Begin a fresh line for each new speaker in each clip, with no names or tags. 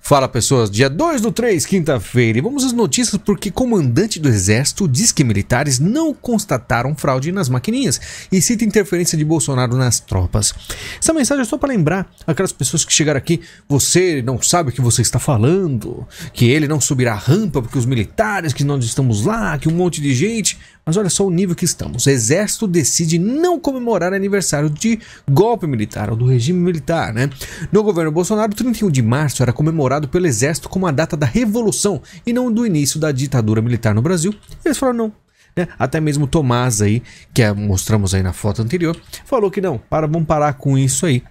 Fala pessoas, dia 2/3, quinta-feira, e vamos às notícias porque comandante do exército diz que militares não constataram fraude nas maquininhas e cita interferência de Bolsonaro nas tropas. Essa mensagem é só para lembrar aquelas pessoas que chegaram aqui, você não sabe o que você está falando, que ele não subirá a rampa porque os militares, que nós estamos lá, que um monte de gente... Mas olha só o nível que estamos. O exército decide não comemorar aniversário de golpe militar, ou do regime militar, né? No governo Bolsonaro, 31 de março era comemorado pelo exército como a data da revolução e não do início da ditadura militar no Brasil. E eles falaram não. Né? Até mesmo Tomás aí, que mostramos aí na foto anterior, falou que não, vamos parar com isso aí.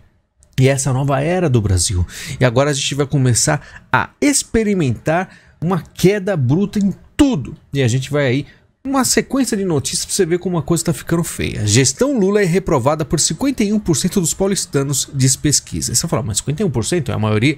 E essa nova era do Brasil. E agora a gente vai começar a experimentar uma queda bruta em tudo. E a gente vai aí uma sequência de notícias para você ver como a coisa está ficando feia. Gestão Lula é reprovada por 51% dos paulistanos, diz pesquisa. Você fala, mas 51% é a maioria?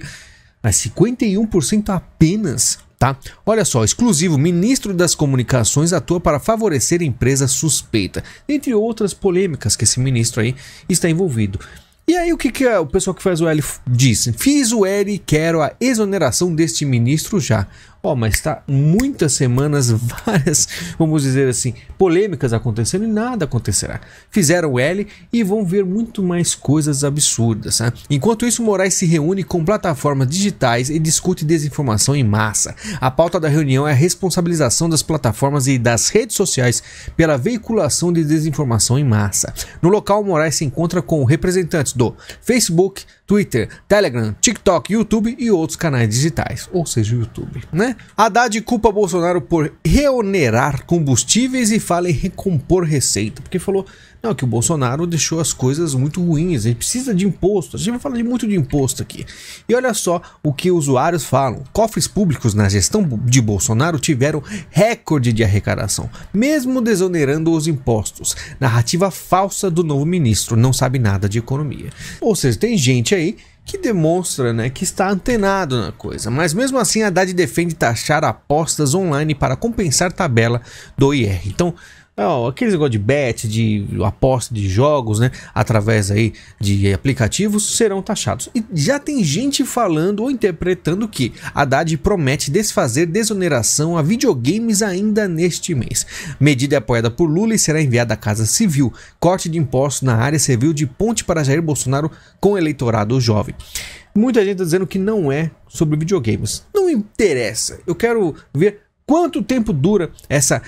Mas 51% apenas, tá? Olha só, exclusivo, ministro das comunicações atua para favorecer empresa suspeita. Entre outras polêmicas que esse ministro aí está envolvido. E aí o que o pessoal que faz o L diz? Fiz o L e quero a exoneração deste ministro já. Mas tá muitas semanas, várias, vamos dizer assim, polêmicas acontecendo e nada acontecerá. Fizeram o L e vão ver muito mais coisas absurdas. Né? Enquanto isso, Moraes se reúne com plataformas digitais e discute desinformação em massa. A pauta da reunião é a responsabilização das plataformas e das redes sociais pela veiculação de desinformação em massa. No local, Moraes se encontra com representantes do Facebook, Twitter, Telegram, TikTok, YouTube e outros canais digitais, ou seja, o YouTube, né? Haddad culpa Bolsonaro por reonerar combustíveis e fala em recompor receita, porque falou não, que o Bolsonaro deixou as coisas muito ruins, ele precisa de imposto, a gente vai falar muito de imposto aqui. E olha só o que usuários falam, cofres públicos na gestão de Bolsonaro tiveram recorde de arrecadação, mesmo desonerando os impostos. Narrativa falsa do novo ministro, não sabe nada de economia. Ou seja, tem gente aí que demonstra, né, que está antenado na coisa, mas mesmo assim Haddad defende taxar apostas online para compensar tabela do IR. Então, aqueles negócio de bet, de aposta de jogos, né, através aí de aplicativos, serão taxados. E já tem gente falando ou interpretando que Haddad promete desfazer desoneração a videogames ainda neste mês. Medida é apoiada por Lula e será enviada à Casa Civil. Corte de impostos na área serviu de ponte para Jair Bolsonaro com o eleitorado jovem. Muita gente está dizendo que não é sobre videogames. Não interessa. Eu quero ver quanto tempo dura essa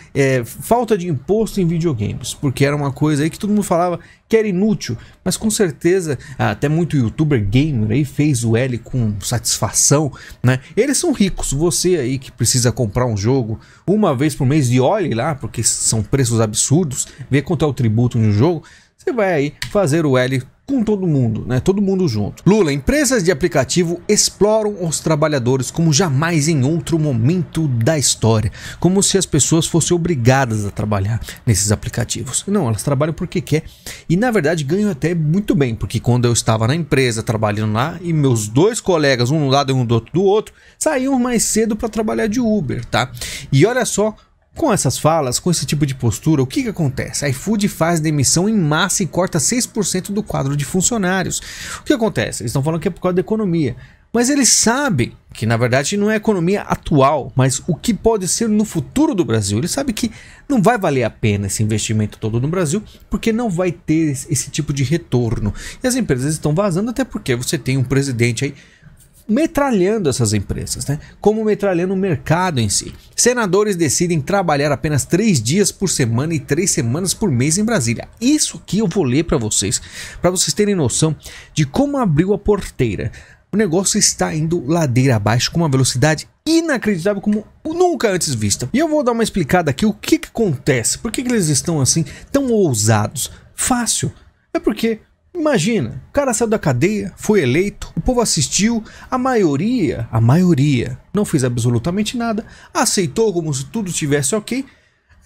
falta de imposto em videogames? Porque era uma coisa aí que todo mundo falava que era inútil, mas com certeza até muito youtuber gamer aí fez o L com satisfação, né? Eles são ricos, você aí que precisa comprar um jogo uma vez por mês e olhe lá, porque são preços absurdos, vê quanto é o tributo no jogo, você vai aí fazer o L com todo mundo, né? Todo mundo junto. Lula, empresas de aplicativo exploram os trabalhadores como jamais em outro momento da história. Como se as pessoas fossem obrigadas a trabalhar nesses aplicativos. Não, elas trabalham porque quer. E na verdade ganham até muito bem, porque quando eu estava na empresa trabalhando lá e meus dois colegas, um do lado e um do outro, saíam mais cedo para trabalhar de Uber, tá? E olha só, com essas falas, com esse tipo de postura, o que acontece? A iFood faz demissão em massa e corta 6% do quadro de funcionários. O que acontece? Eles estão falando que é por causa da economia. Mas eles sabem que, na verdade, não é a economia atual, mas o que pode ser no futuro do Brasil. Eles sabem que não vai valer a pena esse investimento todo no Brasil, porque não vai ter esse tipo de retorno. E as empresas estão vazando, até porque você tem um presidente aí metralhando essas empresas, né? Como metralhando o mercado em si. Senadores decidem trabalhar apenas 3 dias por semana e 3 semanas por mês em Brasília. Isso aqui eu vou ler para vocês terem noção de como abriu a porteira. O negócio está indo ladeira abaixo com uma velocidade inacreditável como nunca antes vista. E eu vou dar uma explicada aqui o que acontece. Por que eles estão assim tão ousados? Fácil. É porque imagina, o cara saiu da cadeia, foi eleito, o povo assistiu, a maioria não fez absolutamente nada, aceitou como se tudo estivesse ok.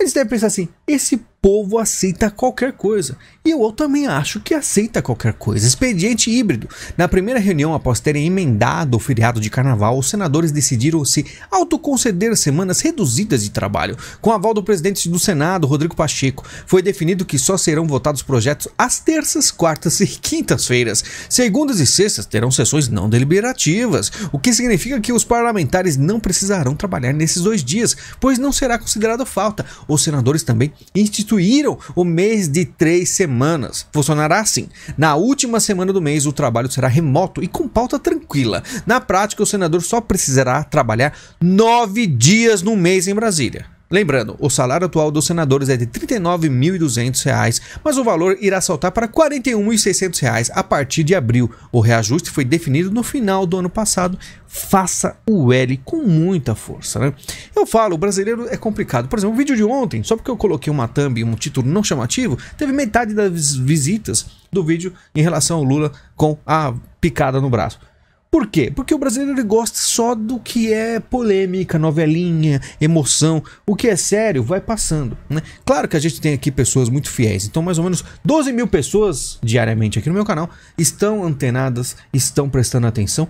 Eles devem pensar assim, esse povo aceita qualquer coisa. E eu também acho que aceita qualquer coisa. Expediente híbrido. Na primeira reunião, após terem emendado o feriado de carnaval, os senadores decidiram se autoconceder semanas reduzidas de trabalho. Com aval do presidente do Senado, Rodrigo Pacheco, foi definido que só serão votados projetos às terças, quartas e quintas-feiras. Segundas e sextas terão sessões não deliberativas, o que significa que os parlamentares não precisarão trabalhar nesses 2 dias, pois não será considerado falta. Os senadores também instituíram o mês de 3 semanas. Funcionará assim: na última semana do mês o trabalho será remoto e com pauta tranquila. Na prática, o senador só precisará trabalhar 9 dias no mês em Brasília. Lembrando, o salário atual dos senadores é de R$ 39.200, mas o valor irá saltar para R$ 41.600 a partir de abril. O reajuste foi definido no final do ano passado. Faça o L com muita força, né? Eu falo, o brasileiro é complicado. Por exemplo, o vídeo de ontem, só porque eu coloquei uma thumb e um título não chamativo, teve metade das visitas do vídeo em relação ao Lula com a picada no braço. Por quê? Porque o brasileiro gosta só do que é polêmica, novelinha, emoção. O que é sério vai passando, né? Claro que a gente tem aqui pessoas muito fiéis. Então mais ou menos 12 mil pessoas diariamente aqui no meu canal estão antenadas, estão prestando atenção.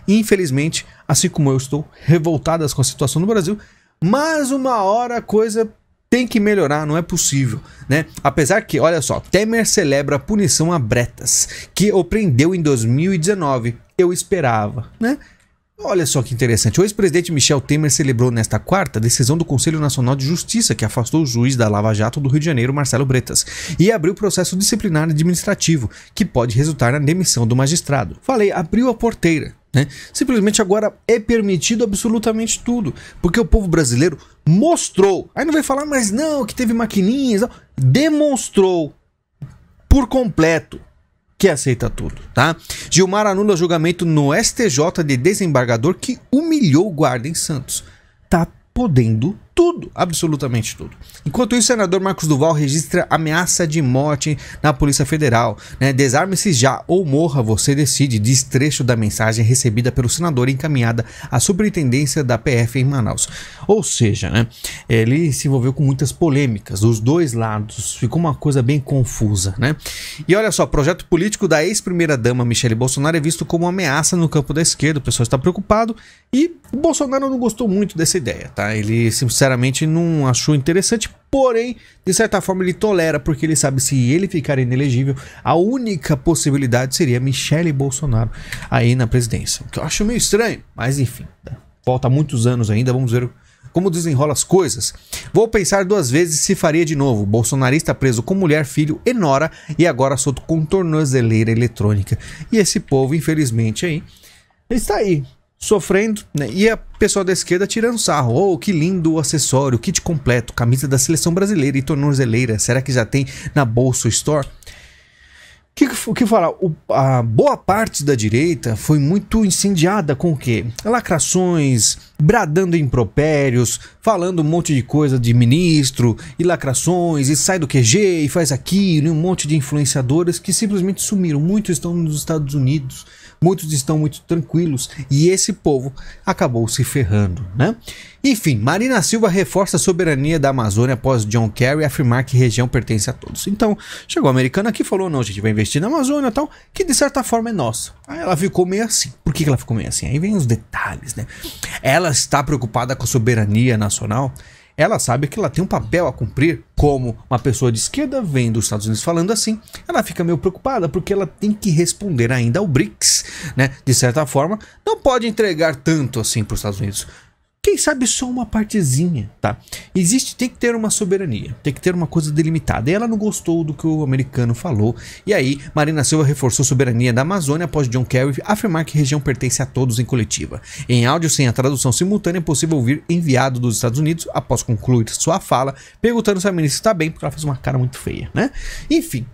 E, infelizmente, assim como eu estou revoltadas com a situação no Brasil, mas uma hora a coisa tem que melhorar, não é possível, né? Apesar que, olha só, Temer celebra a punição a Bretas, que o prendeu em 2019. Eu esperava, né? Olha só que interessante. O ex-presidente Michel Temer celebrou nesta quarta a decisão do Conselho Nacional de Justiça que afastou o juiz da Lava Jato do Rio de Janeiro, Marcelo Bretas, e abriu processo disciplinar administrativo, que pode resultar na demissão do magistrado. Falei, abriu a porteira, né? Simplesmente agora é permitido absolutamente tudo, porque o povo brasileiro mostrou. Aí não vai falar, mas não, que teve maquininhas, não. Demonstrou por completo que aceita tudo, tá? Gilmar anula julgamento no STJ de desembargador que humilhou o guarda em Santos. Tá podendo tudo, absolutamente tudo. Enquanto isso, o senador Marcos Duval registra ameaça de morte na Polícia Federal, né? Desarme-se já ou morra, você decide, diz trecho da mensagem recebida pelo senador encaminhada à superintendência da PF em Manaus. Ou seja, né? Ele se envolveu com muitas polêmicas dos dois lados, ficou uma coisa bem confusa, né? E olha só, projeto político da ex-primeira-dama Michele Bolsonaro é visto como uma ameaça no campo da esquerda, o pessoal está preocupado e o Bolsonaro não gostou muito dessa ideia, tá? Ele sinceramente não achou interessante, porém, de certa forma ele tolera, porque ele sabe se ele ficar inelegível, a única possibilidade seria Michele Bolsonaro aí na presidência, o que eu acho meio estranho, mas enfim, tá? Falta muitos anos ainda, vamos ver como desenrola as coisas. Vou pensar 2 vezes se faria de novo. Bolsonarista preso com mulher, filho e nora e agora solto com tornozeleira eletrônica. E esse povo, infelizmente, aí está aí sofrendo, né? E a pessoa da esquerda tirando sarro. Oh, que lindo o acessório, kit completo, camisa da seleção brasileira e tornozeleira. Será que já tem na Bolso Store? O que falar? A boa parte da direita foi muito incendiada com o quê? Lacrações, bradando impropérios, falando um monte de coisa de ministro, e lacrações, e sai do QG, e faz aquilo, e um monte de influenciadores que simplesmente sumiram. Muitos estão nos Estados Unidos, muitos estão muito tranquilos, e esse povo acabou se ferrando, né? Enfim, Marina Silva reforça a soberania da Amazônia após John Kerry afirmar que a região pertence a todos. Então, chegou o americano aqui e falou, não, a gente vai investir na Amazônia e tal, que de certa forma é nossa. Aí ela ficou meio assim. Por que ela ficou meio assim? Aí vem os detalhes, né? Ela está preocupada com a soberania nacional. Ela sabe que ela tem um papel a cumprir como uma pessoa de esquerda vem dos Estados Unidos falando assim. Ela fica meio preocupada porque ela tem que responder ainda ao BRICS, né? De certa forma, não pode entregar tanto assim para os Estados Unidos. Quem sabe só uma partezinha, tá? Tem que ter uma soberania, tem que ter uma coisa delimitada. E ela não gostou do que o americano falou. E aí, Marina Silva reforçou a soberania da Amazônia após John Kerry afirmar que a região pertence a todos em coletiva. Em áudio sem a tradução simultânea, é possível ouvir enviado dos Estados Unidos, após concluir sua fala, perguntando se a ministra está bem, porque ela fez uma cara muito feia, né? Enfim,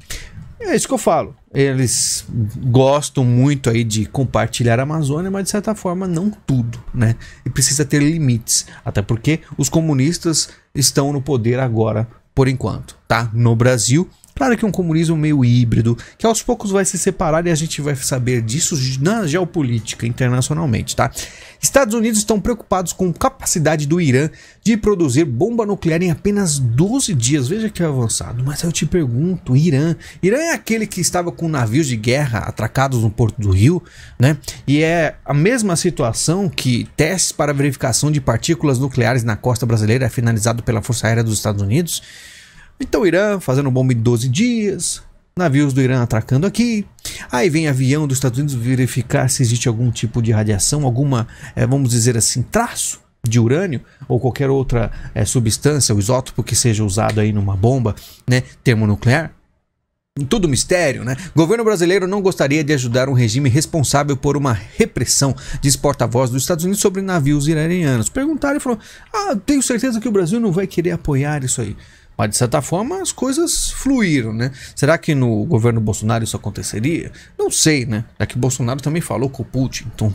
é isso que eu falo. Eles gostam muito aí de compartilhar a Amazônia, mas de certa forma não tudo, né? E precisa ter limites, até porque os comunistas estão no poder agora, por enquanto, tá? No Brasil, Claro que é um comunismo meio híbrido, que aos poucos vai se separar e a gente vai saber disso na geopolítica internacionalmente, tá? Estados Unidos estão preocupados com a capacidade do Irã de produzir bomba nuclear em apenas 12 dias. Veja que avançado. Mas eu te pergunto, Irã é aquele que estava com navios de guerra atracados no Porto do Rio, né? E é a mesma situação que testes para verificação de partículas nucleares na costa brasileira é finalizado pela Força Aérea dos Estados Unidos. Então o Irã fazendo bomba em 12 dias, navios do Irã atracando aqui, aí vem avião dos Estados Unidos verificar se existe algum tipo de radiação, alguma, vamos dizer assim, traço de urânio ou qualquer outra substância, o isótopo que seja usado aí numa bomba, né, termonuclear. Tudo mistério, né? O governo brasileiro não gostaria de ajudar um regime responsável por uma repressão, diz porta-voz dos Estados Unidos sobre navios iranianos. Perguntaram e falou: tenho certeza que o Brasil não vai querer apoiar isso aí. Mas de certa forma as coisas fluíram, né? Será que no governo Bolsonaro isso aconteceria? Não sei, né? É que Bolsonaro também falou com o Putin, então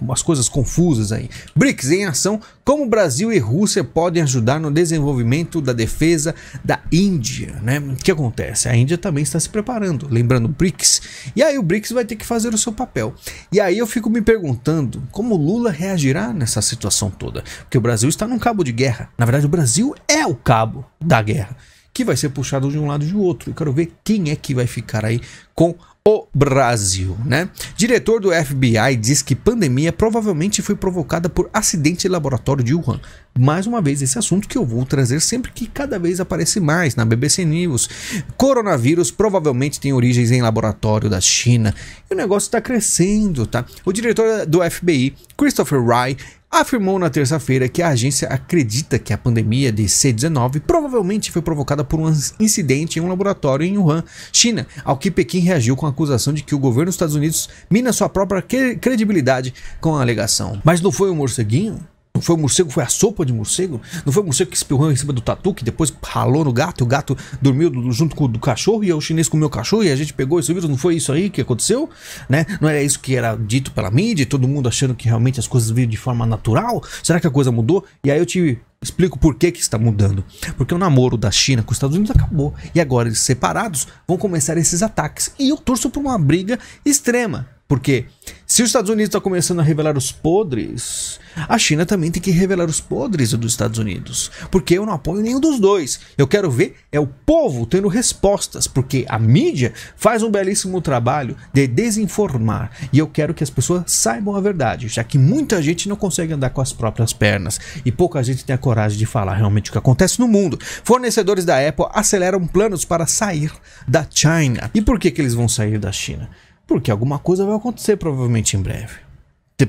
umas coisas confusas aí. BRICS em ação, como Brasil e Rússia podem ajudar no desenvolvimento da defesa da Índia, né? O que acontece? A Índia também está se preparando, lembrando BRICS, e aí o BRICS vai ter que fazer o seu papel. E aí eu fico me perguntando como Lula reagirá nessa situação toda, porque o Brasil está num cabo de guerra. Na verdade, o Brasil é o cabo da guerra, que vai ser puxado de um lado e de outro. Eu quero ver quem é que vai ficar aí com o Brasil, né? Diretor do FBI diz que pandemia provavelmente foi provocada por acidente em laboratório de Wuhan. Mais uma vez, esse assunto que eu vou trazer sempre que cada vez aparece mais na BBC News. Coronavírus provavelmente tem origens em laboratório da China. E o negócio está crescendo, tá? O diretor do FBI, Christopher Wray, afirmou na terça-feira que a agência acredita que a pandemia de C-19 provavelmente foi provocada por um incidente em um laboratório em Wuhan, China, ao que Pequim reagiu com a acusação de que o governo dos Estados Unidos mina sua própria credibilidade com a alegação. Mas não foi um morceguinho? Não foi o morcego, foi a sopa de morcego? Não foi o morcego que espirrou em cima do tatu, que depois ralou no gato, e o gato dormiu junto com o cachorro, e o chinês comeu o cachorro, e a gente pegou esse vírus? Não foi isso aí que aconteceu? Né? Não era isso que era dito pela mídia, todo mundo achando que realmente as coisas viram de forma natural? Será que a coisa mudou? E aí eu te explico por que está mudando. Porque o namoro da China com os Estados Unidos acabou, e agora eles separados vão começar esses ataques. E eu torço por uma briga extrema. Porque se os Estados Unidos estão começando a revelar os podres, a China também tem que revelar os podres dos Estados Unidos. Porque eu não apoio nenhum dos dois. Eu quero ver o povo tendo respostas. Porque a mídia faz um belíssimo trabalho de desinformar. E eu quero que as pessoas saibam a verdade. Já que muita gente não consegue andar com as próprias pernas. E pouca gente tem a coragem de falar realmente o que acontece no mundo. Fornecedores da Apple aceleram planos para sair da China. E por que eles vão sair da China? Porque alguma coisa vai acontecer provavelmente em breve.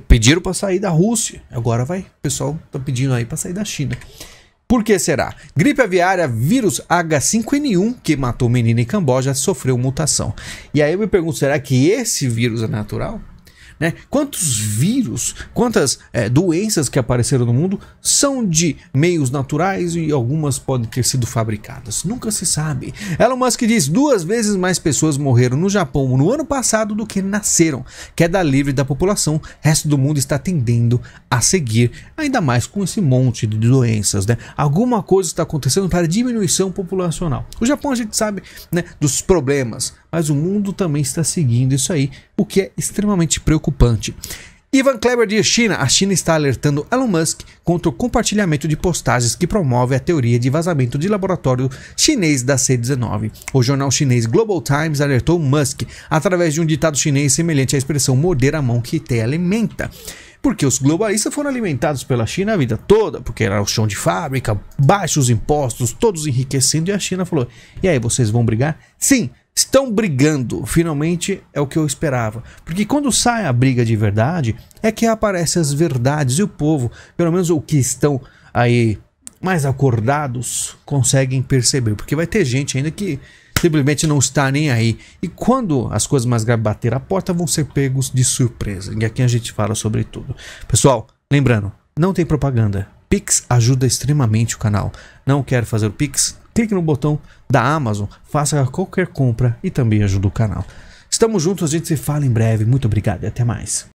Pediram para sair da Rússia, agora o pessoal está pedindo aí para sair da China. Por que será? Gripe aviária, vírus H5N1 que matou menina em Camboja sofreu mutação. E aí eu me pergunto, será que esse vírus é natural? Né? Quantos vírus, quantas doenças que apareceram no mundo são de meios naturais e algumas podem ter sido fabricadas? Nunca se sabe. Elon Musk diz 2 vezes mais pessoas morreram no Japão no ano passado do que nasceram. Queda livre da população, o resto do mundo está tendendo a seguir, ainda mais com esse monte de doenças. Né? Alguma coisa está acontecendo para diminuição populacional. O Japão a gente sabe, né, dos problemas, mas o mundo também está seguindo isso aí, o que é extremamente preocupante. Ivan Kleber diz: China. A China está alertando Elon Musk contra o compartilhamento de postagens que promove a teoria de vazamento de laboratório chinês da C-19. O jornal chinês Global Times alertou Musk através de um ditado chinês semelhante à expressão morder a mão que te alimenta. Porque os globalistas foram alimentados pela China a vida toda, porque era o chão de fábrica, baixos impostos, todos enriquecendo, e a China falou: e aí, vocês vão brigar? Sim, estão brigando. Finalmente é o que eu esperava. Porque quando sai a briga de verdade, é que aparecem as verdades, e o povo, pelo menos o que estão aí mais acordados, conseguem perceber. Porque vai ter gente ainda que simplesmente não está nem aí. E quando as coisas mais graves bater a porta, vão ser pegos de surpresa. E aqui a gente fala sobre tudo. Pessoal, lembrando, não tem propaganda. Pix ajuda extremamente o canal. Não quer fazer o Pix? Clique no botão da Amazon, faça qualquer compra e também ajuda o canal. Estamos juntos, a gente se fala em breve. Muito obrigado e até mais.